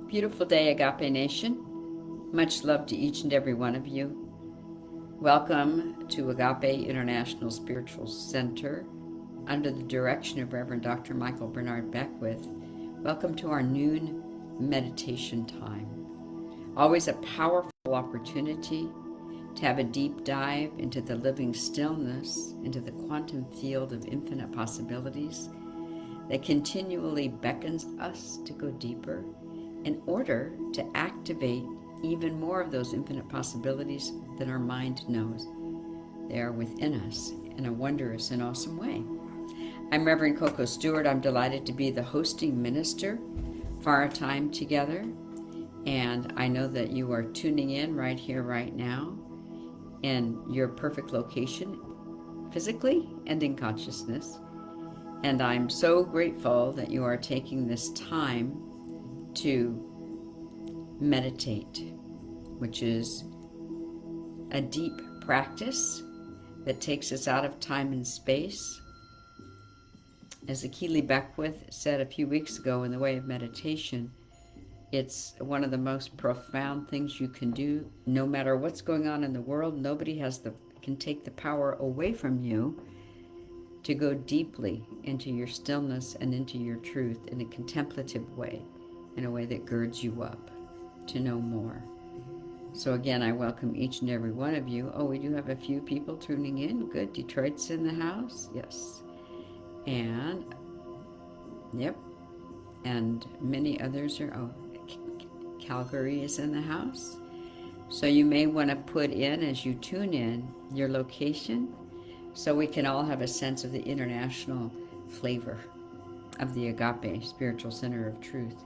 Beautiful day, Agape Nation. Much love to each and every one of you. Welcome to Agape International Spiritual Center under the direction of Reverend Dr. Michael Bernard Beckwith. Welcome to our noon meditation time. Always a powerful opportunity to have a deep dive into the living stillness, into the quantum field of infinite possibilities that continually beckons us to go deeper in order to activate even more of those infinite possibilities than our mind knows. They are within us in a wondrous and awesome way. I'm Reverend Coco Stewart. I'm delighted to be the hosting minister for our time together. And I know that you are tuning in right here, right now, in your perfect location, physically and in consciousness. And I'm so grateful that you are taking this time to meditate, which is a deep practice that takes us out of time and space. As Achille Beckwith said a few weeks ago in the way of meditation, it's one of the most profound things you can do. No matter what's going on in the world, nobody can take the power away from you to go deeply into your stillness and into your truth in a contemplative way, in a way that girds you up to know more. So again, I welcome each and every one of you. Oh, we do have a few people tuning in. Good. Detroit's in the house. Yes. And, yep. And many others are, Calgary is in the house. So you may want to put in, as you tune in, your location so we can all have a sense of the international flavor of the Agape Spiritual Center of Truth.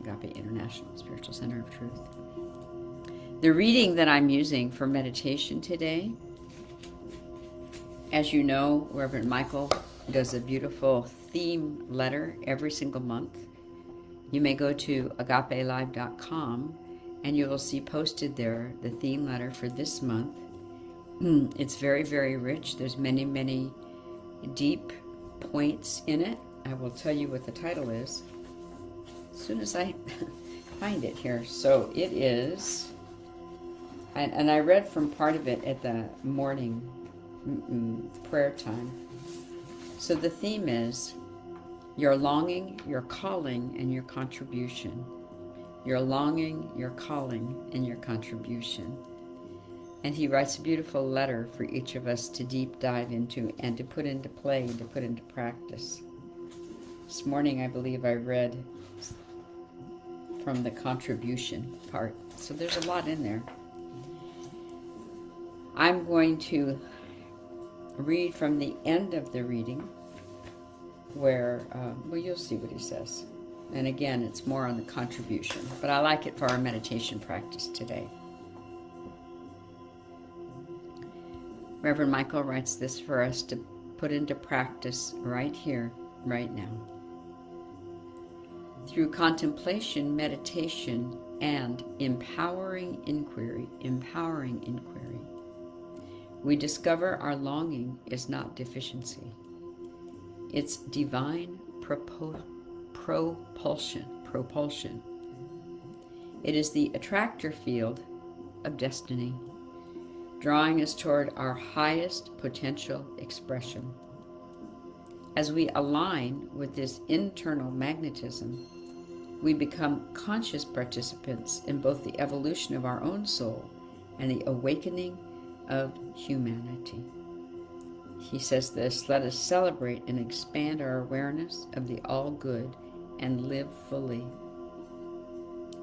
Agape International Spiritual Center of Truth. The reading that I'm using for meditation today, as you know, Reverend Michael does a beautiful theme letter every single month. You may go to agapelive.com and you will see posted there the theme letter for this month. It's very, very rich. There's many, many deep points in it. I will tell you what the title is as soon as I find it here. So it is, and I read from part of it at the morning prayer time. So the theme is your longing, your calling, and your contribution. Your longing, your calling, and your contribution. And he writes a beautiful letter for each of us to deep dive into and to put into play and to put into practice. This morning, I believe I read from the contribution part. So there's a lot in there. I'm going to read from the end of the reading where, well, you'll see what he says. And again, it's more on the contribution, but I like it for our meditation practice today. Reverend Michael writes this for us to put into practice right here, right now. Through contemplation, meditation, and empowering inquiry, we discover our longing is not deficiency. It's divine propulsion. It is the attractor field of destiny, drawing us toward our highest potential expression. As we align with this internal magnetism, we become conscious participants in both the evolution of our own soul and the awakening of humanity. He says this, let us celebrate and expand our awareness of the all-good and live fully.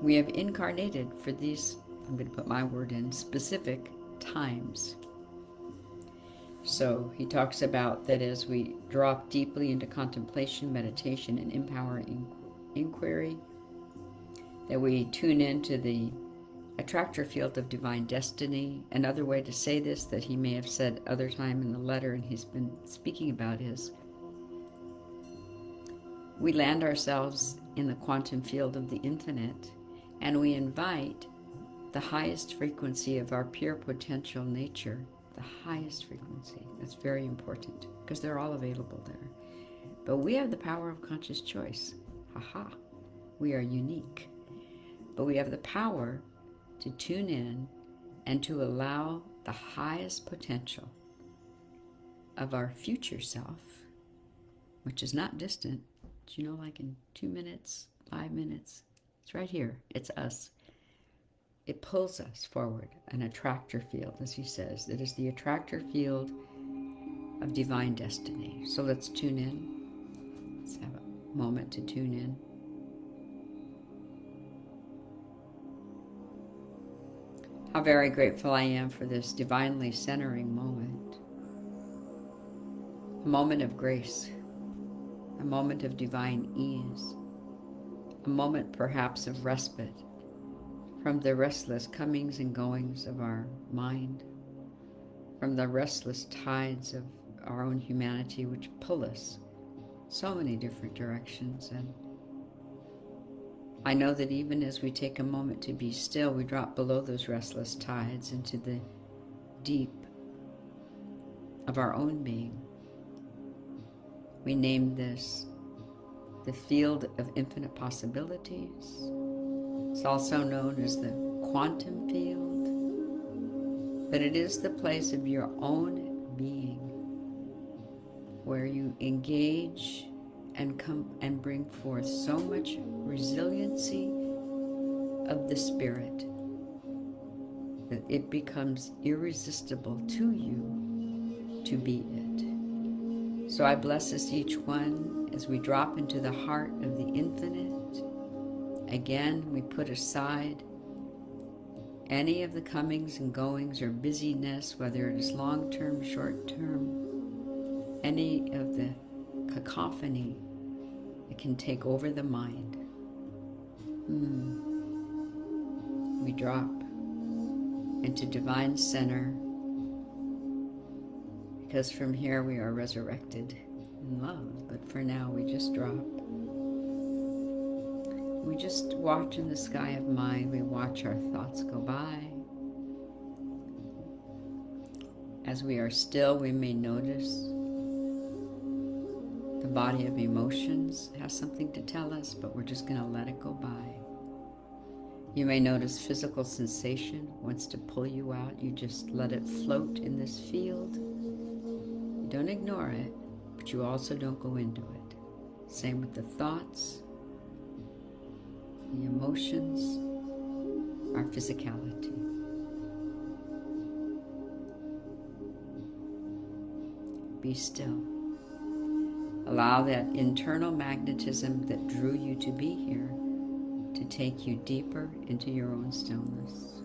We have incarnated for these, I'm going to put my word in, specific times. So he talks about that as we drop deeply into contemplation, meditation, and empowering inquiry, that we tune into the attractor field of divine destiny. Another way to say this that he may have said other time in the letter and he's been speaking about is we land ourselves in the quantum field of the infinite and we invite the highest frequency of our pure potential nature, the highest frequency. That's very important because they're all available there. But we have the power of conscious choice. We are unique. but we have the power to tune in and to allow the highest potential of our future self, which is not distant, like in 2 minutes, 5 minutes, it's right here, it's us. It pulls us forward, an attractor field, as he says. It is the attractor field of divine destiny. So let's tune in. Let's have a moment to tune in. How very grateful I am for this divinely centering moment. A moment of grace, a moment of divine ease, a moment perhaps of respite from the restless comings and goings of our mind, from the restless tides of our own humanity which pull us so many different directions. And I know that even as we take a moment to be still, we drop below those restless tides into the deep of our own being. We name this the field of infinite possibilities. It's also known as the quantum field, but it is the place of your own being where you engage and come and bring forth so much resiliency of the spirit that it becomes irresistible to you to be it. So I bless us each one as we drop into the heart of the infinite. Again, we put aside any of the comings and goings or busyness, whether it is long-term, short-term, any of the cacophony that can take over the mind. We drop into divine center, because from here we are resurrected in love. But for now, we just drop. We just watch in the sky of mind. We watch our thoughts go by. As we are still, we may notice the body of emotions has something to tell us, but we're just going to let it go by. You may notice physical sensation wants to pull you out. You just let it float in this field. You don't ignore it, but you also don't go into it. Same with the thoughts, the emotions, our physicality. Be still. Allow that internal magnetism that drew you to be here to take you deeper into your own stillness.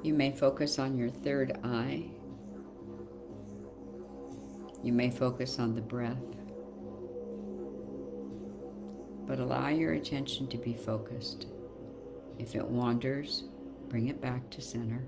You may focus on your third eye. You may focus on the breath. But allow your attention to be focused. If it wanders, bring it back to center.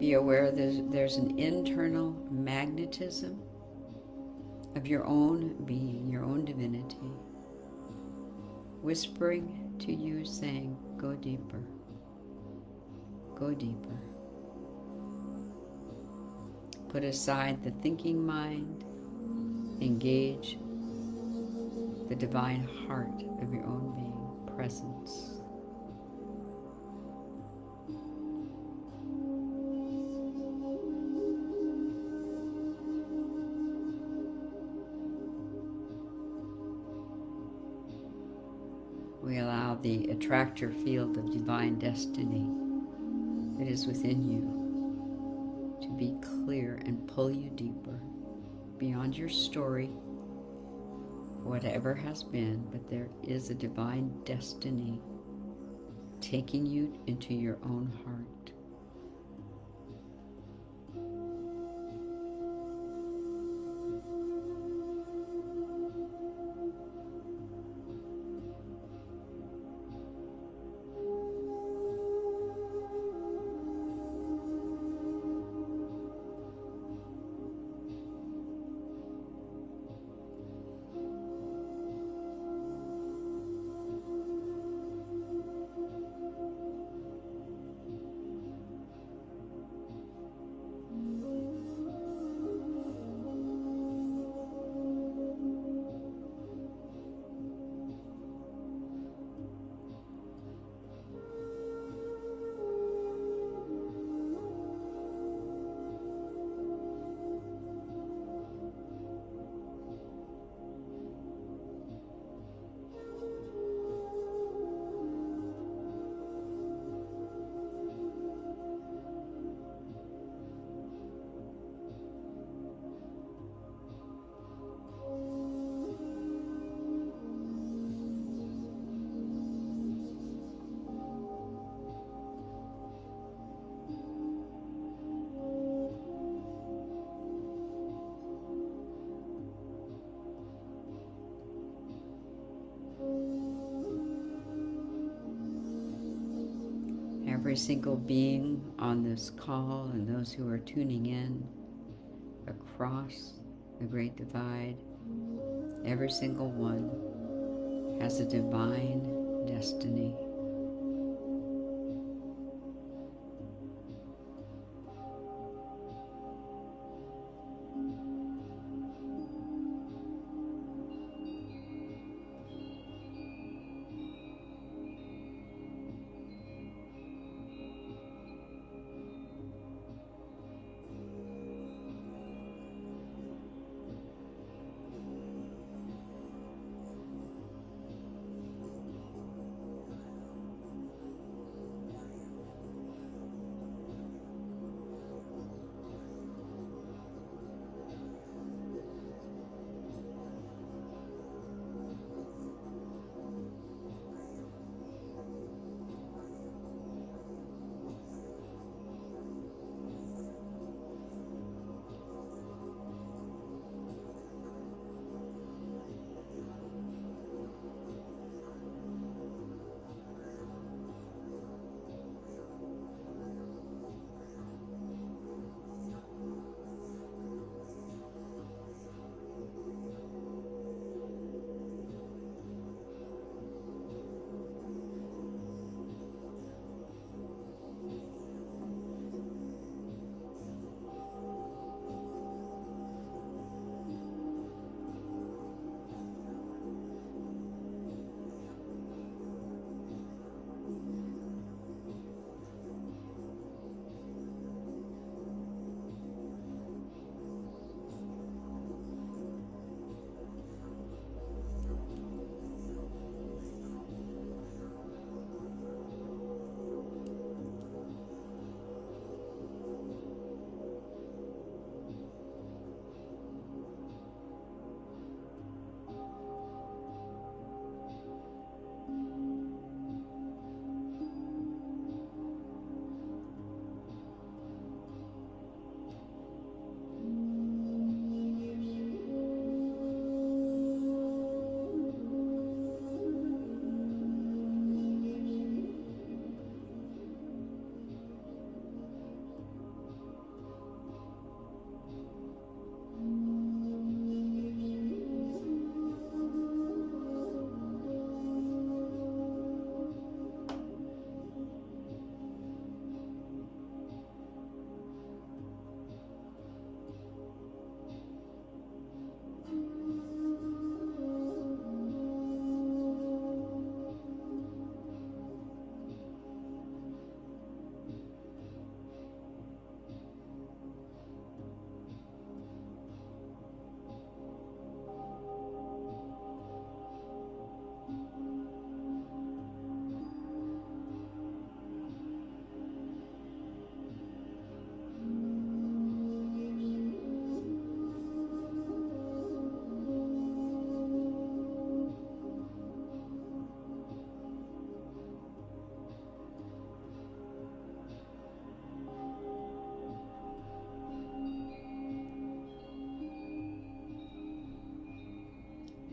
Be aware there's an internal magnetism of your own being, your own divinity, whispering to you, saying, go deeper, go deeper. Put aside the thinking mind, engage the divine heart of your own being, presence. We allow the attractor field of divine destiny that is within you to be clear and pull you deeper beyond your story, whatever has been, but there is a divine destiny taking you into your own heart. Every single being on this call and those who are tuning in across the Great Divide, every single one has a divine destiny.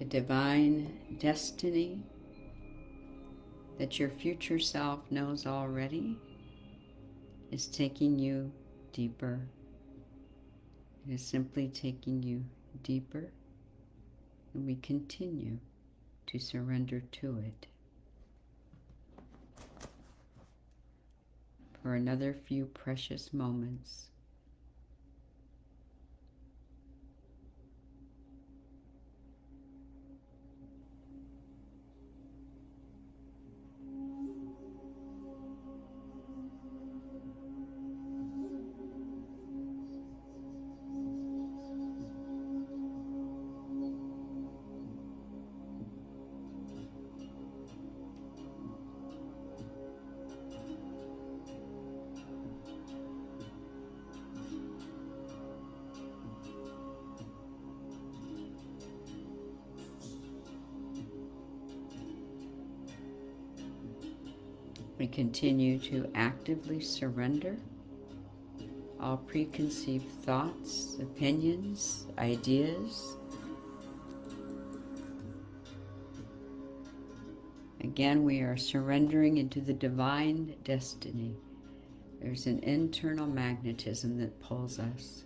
divine destiny that your future self knows already is taking you deeper. It is simply taking you deeper, and we continue to surrender to it for another few precious moments. We continue to actively surrender all preconceived thoughts, opinions, ideas. Again, we are surrendering into the divine destiny. There's an internal magnetism that pulls us.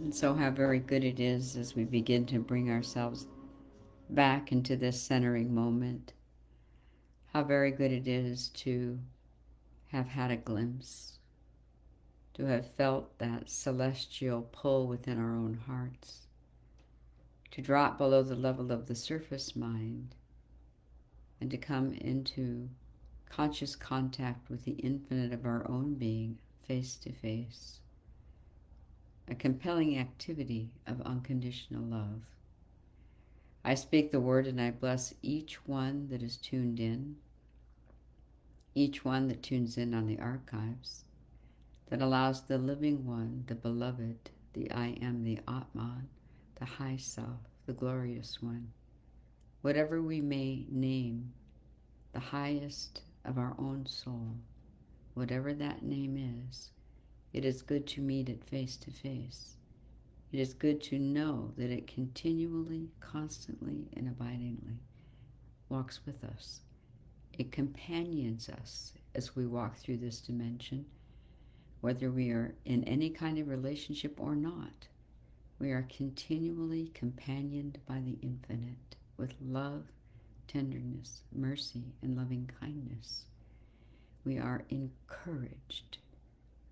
And so how very good it is as we begin to bring ourselves back into this centering moment. How very good it is to have had a glimpse, to have felt that celestial pull within our own hearts, to drop below the level of the surface mind and to come into conscious contact with the infinite of our own being face to face. A compelling activity of unconditional love. I speak the word and I bless each one that is tuned in, each one that tunes in on the archives, that allows the living one, the beloved, the I am, the Atman, the high self, the glorious one, whatever we may name, the highest of our own soul, whatever that name is, it is good to meet it face to face. It is good to know that it continually, constantly, and abidingly walks with us. It companions us as we walk through this dimension, whether we are in any kind of relationship or not. We are continually companioned by the infinite with love, tenderness, mercy, and loving kindness. We are encouraged.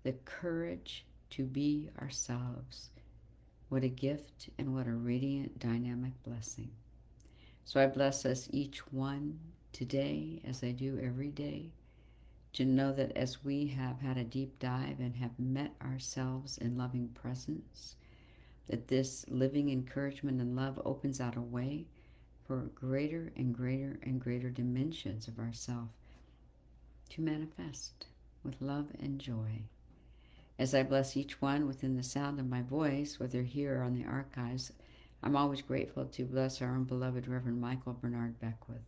The courage to be ourselves. What a gift and what a radiant, dynamic blessing. So I bless us each one today, as I do every day, to know that as we have had a deep dive and have met ourselves in loving presence, that this living encouragement and love opens out a way for greater and greater and greater dimensions of ourself to manifest with love and joy. As I bless each one within the sound of my voice, whether here or on the archives, I'm always grateful to bless our own beloved Reverend Michael Bernard Beckwith,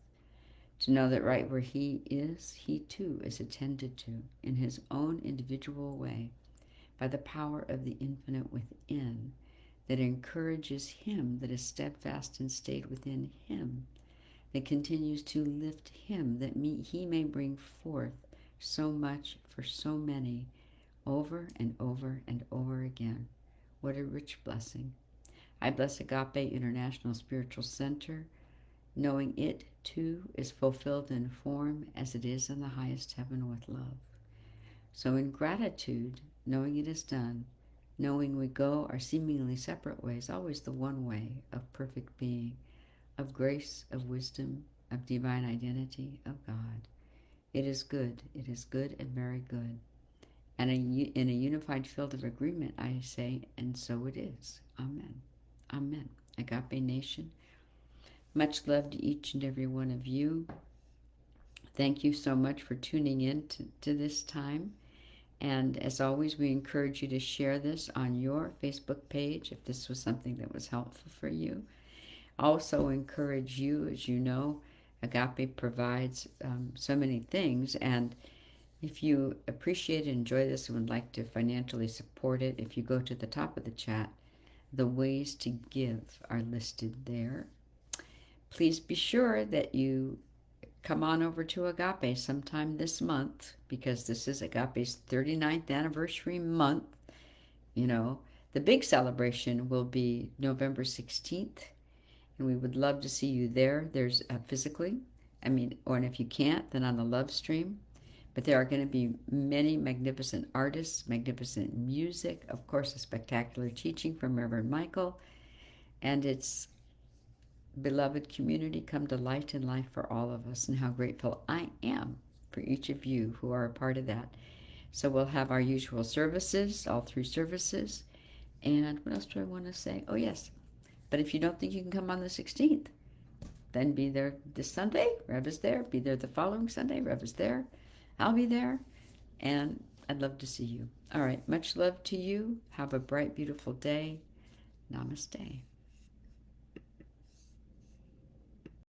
to know that right where he is, he too is attended to in his own individual way by the power of the infinite within that encourages him, that is steadfast and stayed within him, that continues to lift him, that he may bring forth so much for so many over and over and over again. What a rich blessing. I bless Agape International Spiritual Center, knowing it too is fulfilled in form as it is in the highest heaven with love. So in gratitude, knowing it is done, knowing we go our seemingly separate ways, always the one way of perfect being, of grace, of wisdom, of divine identity, of God. It is good and very good. And in a unified field of agreement, I say, and so it is. Amen. Amen. Agape Nation, much love to each and every one of you. Thank you so much for tuning in to this time. And as always, we encourage you to share this on your Facebook page if this was something that was helpful for you. Also encourage you, as you know, Agape provides so many things, and if you appreciate and enjoy this and would like to financially support it, if you go to the top of the chat, the ways to give are listed there. Please be sure that you come on over to Agape sometime this month, because this is Agape's 39th anniversary month. You know, the big celebration will be November 16th, and we would love to see you there. There's physically, or if you can't, then on the love stream. But there are going to be many magnificent artists, magnificent music, of course, a spectacular teaching from Reverend Michael, and its beloved community come to light and life for all of us, and how grateful I am for each of you who are a part of that. So we'll have our usual services, all 3 services, and what else do I want to say? Oh, yes. But if you don't think you can come on the 16th, then be there this Sunday. Rev is there. Be there the following Sunday. Rev is there. I'll be there, and I'd love to see you. All right, much love to you. Have a bright, beautiful day. Namaste.